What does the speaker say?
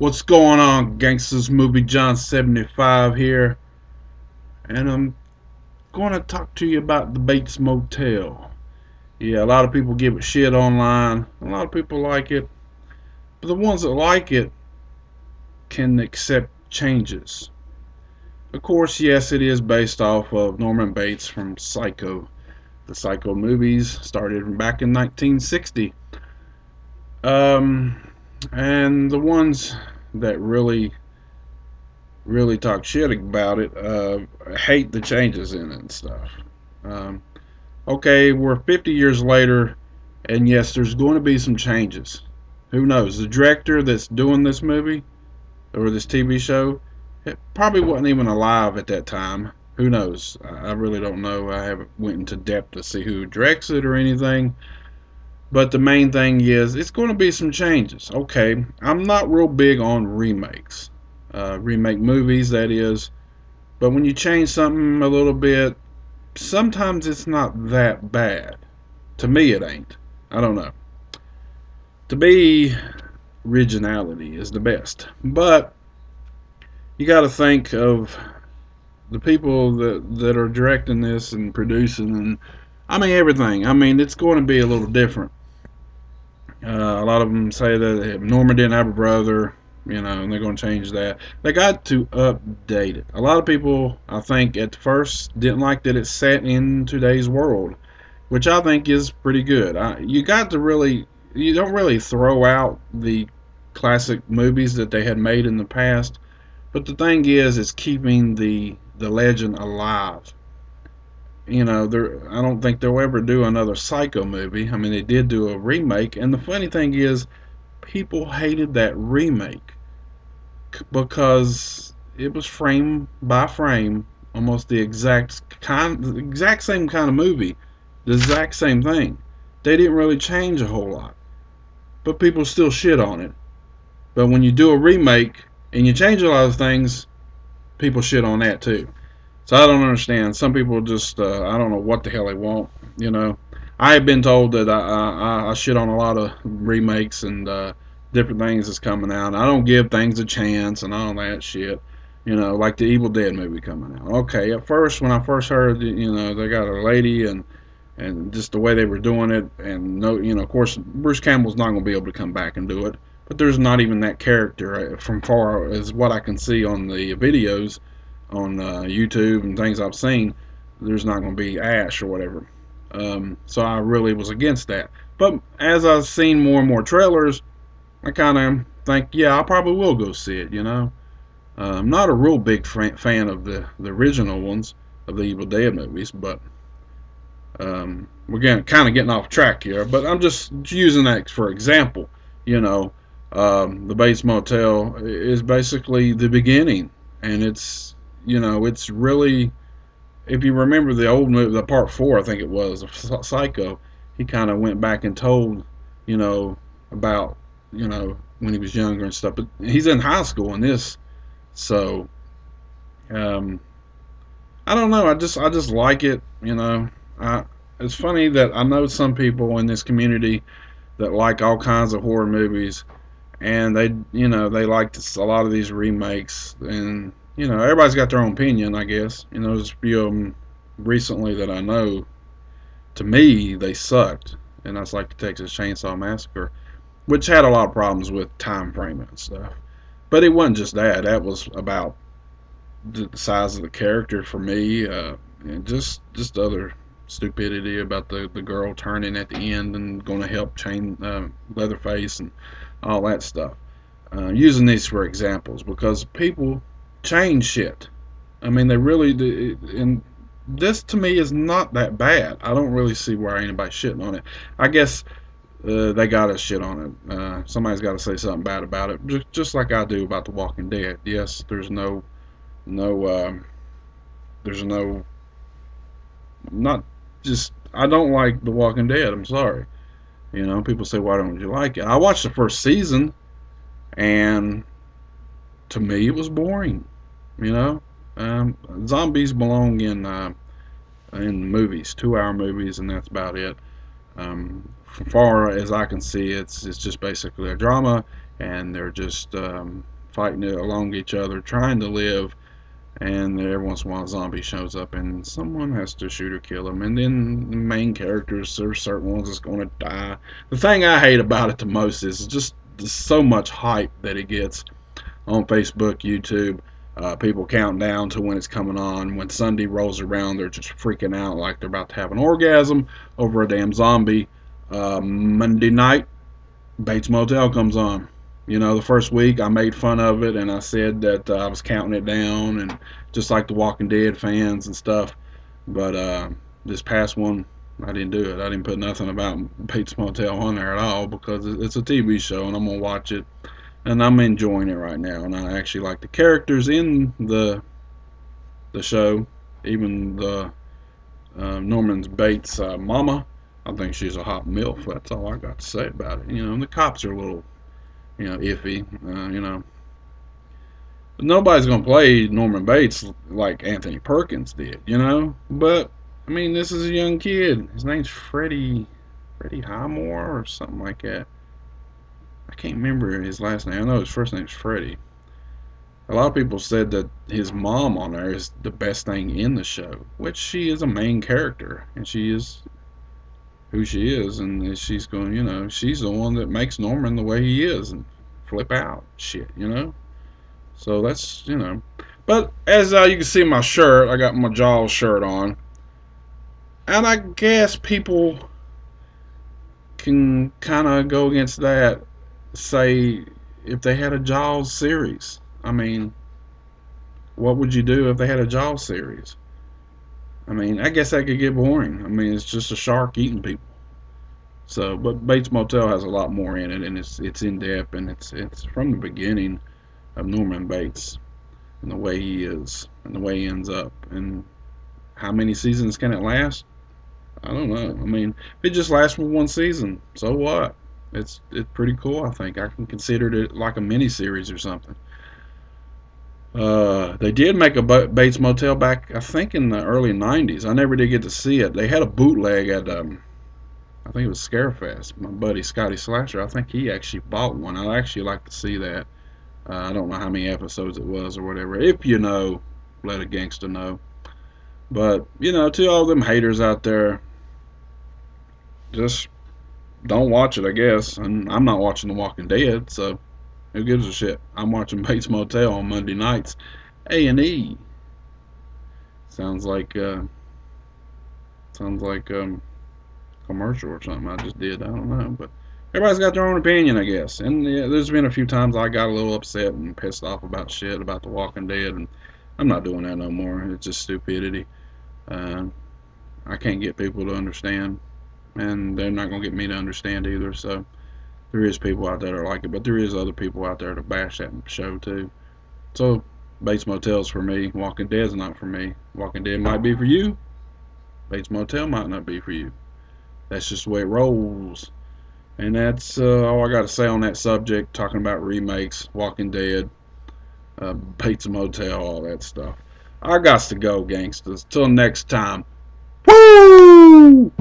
What's going on, gangsters? Movie John 75 here, and I'm going to talk to you about the Bates Motel. Yeah, a lot of people give it shit online. A lot of people like it, but the ones that like it can accept changes. Of course, yes, it is based off of Norman Bates from Psycho. The Psycho movies started back in 1960. Um, and the ones that really talk shit about it, hate the changes in it and stuff. Um, okay, we're 50 years later, and yes, there's going to be some changes. Who knows? The director that's doing this movie or this TV show probably wasn't even alive at that time. Who knows? I really don't know. I haven't went into depth to see who directs it or anything. But the main thing is, it's going to be some changes. Okay, I'm not real big on remakes, remake movies, that is. But when you change something a little bit, sometimes it's not that bad. To me, it ain't. I don't know. To me, originality is the best. But you got to think of the people that are directing this and producing, and I mean everything. I mean, it's going to be a little different. A lot of them say that Norman didn't have a brother, and they're going to change that. They got to update it. A lot of people, I think, at first didn't like that it's set in today's world, which I think is pretty good. You don't really throw out the classic movies that they had made in the past, but the thing is, it's keeping the legend alive. I don't think they'll ever do another Psycho movie. I mean, they did do a remake, and the funny thing is, people hated that remake because it was frame by frame, almost the exact same kind of movie, the exact same thing. They didn't really change a whole lot, but people still shit on it. But when you do a remake and you change a lot of things, people shit on that too. So I don't understand. Some people just, I don't know what the hell they want. You know, I have been told that I shit on a lot of remakes and different things that's coming out. I don't give things a chance and all that shit. Like the Evil Dead movie coming out. Okay, at first when I first heard, they got a lady and just the way they were doing it, and no, of course Bruce Campbell's not going to be able to come back and do it. But there's not even that character from far as what I can see on the videos on YouTube and things I've seen. There's not going to be Ash or whatever. So I really was against that. But as I've seen more and more trailers, I kind of think, yeah, I probably will go see it. I'm not a real big fan of the original ones of the Evil Dead movies, but we're kind of getting off track here. But I'm just using that for example. The Bates Motel is basically the beginning, and it's really, if you remember the old movie, the part four, I think it was, of Psycho, he kind of went back and told, about, when he was younger and stuff. But he's in high school in this, so um, I don't know. I just like it. It's funny that I know some people in this community that like all kinds of horror movies, and they like a lot of these remakes, and everybody's got their own opinion, I guess. There's a few of them recently that I know, to me they sucked, and that's like the Texas Chainsaw Massacre, which had a lot of problems with time framing and stuff. But it wasn't just that. That was about the size of the character for me, and just other stupidity about the girl turning at the end and going to help chain Leatherface and all that stuff. Using these for examples because people change shit. I mean, they really do, and this to me is not that bad. I don't really see why anybody's shitting on it. I guess they gotta shit on it. Somebody's got to say something bad about it, just like I do about The Walking Dead. Yes, no, there's no, not just. I don't like The Walking Dead. I'm sorry. People say, why don't you like it? I watched the first season, and to me, it was boring. You know, Zombies belong in movies, 2 hour movies, and that's about it. From far as I can see, it's just basically a drama, and they're just fighting along each other, trying to live. And every once in a while, a zombie shows up, and someone has to shoot or kill him. And then the main characters, there's certain ones that's going to die. The thing I hate about it the most is just so much hype that it gets on Facebook, YouTube. People counting down to when it's coming on. When Sunday rolls around, they're just freaking out like they're about to have an orgasm over a damn zombie. Monday night, Bates Motel comes on. You know, the first week I made fun of it and I said that I was counting it down, and just like the Walking Dead fans and stuff. But this past one, I didn't do it. I didn't put nothing about Bates Motel on there at all because it's a TV show and I'm gonna watch it, and I'm enjoying it right now. And I actually like the characters in the show, even the Norman Bates' mama. I think she's a hot milf. That's all I got to say about it. You know, and the cops are a little, iffy. But nobody's gonna play Norman Bates like Anthony Perkins did. But I mean, this is a young kid. His name's Freddie Highmore or something like that. I can't remember his last name. I know his first name's Freddie. A lot of people said that his mom on there is the best thing in the show, which she is a main character, and she is who she is, and she's going, she's the one that makes Norman the way he is, and flip out shit. So that's. But as you can see my shirt, I got my Jaws shirt on, and I guess people can kind of go against that, say if they had a Jaws series. I mean, what would you do if they had a Jaws series? I mean, I guess that could get boring. I mean, it's just a shark eating people. So, but Bates Motel has a lot more in it, and it's in depth, and it's from the beginning of Norman Bates and the way he is and the way he ends up, and how many seasons can it last? I don't know. I mean, if it just lasts for one season, so what? It's pretty cool. I think I can consider it like a mini series or something. They did make a Bates Motel back, I think, in the early '90s. I never did get to see it. They had a bootleg at I think it was Scarefest. My buddy Scotty Slasher, I think he actually bought one. I'd actually like to see that. I don't know how many episodes it was or whatever. If you know, let a gangster know. But, to all them haters out there, just don't watch it, I guess. And I'm not watching The Walking Dead, so who gives a shit? I'm watching Bates Motel on Monday nights. A&E. Sounds like commercial or something I just did. I don't know, but everybody's got their own opinion, I guess. And yeah, there's been a few times I got a little upset and pissed off about shit about The Walking Dead, and I'm not doing that no more. It's just stupidity. Uh, I can't get people to understand, and they're not gonna get me to understand either. So there is people out there that like it, but there is other people out there to bash that show too. So Bates Motel's for me. Walking Dead's not for me. Walking Dead might be for you. Bates Motel might not be for you. That's just the way it rolls. And that's all I got to say on that subject, talking about remakes, Walking Dead, Bates Motel, all that stuff. I got to go, gangsters. Till next time. Woo!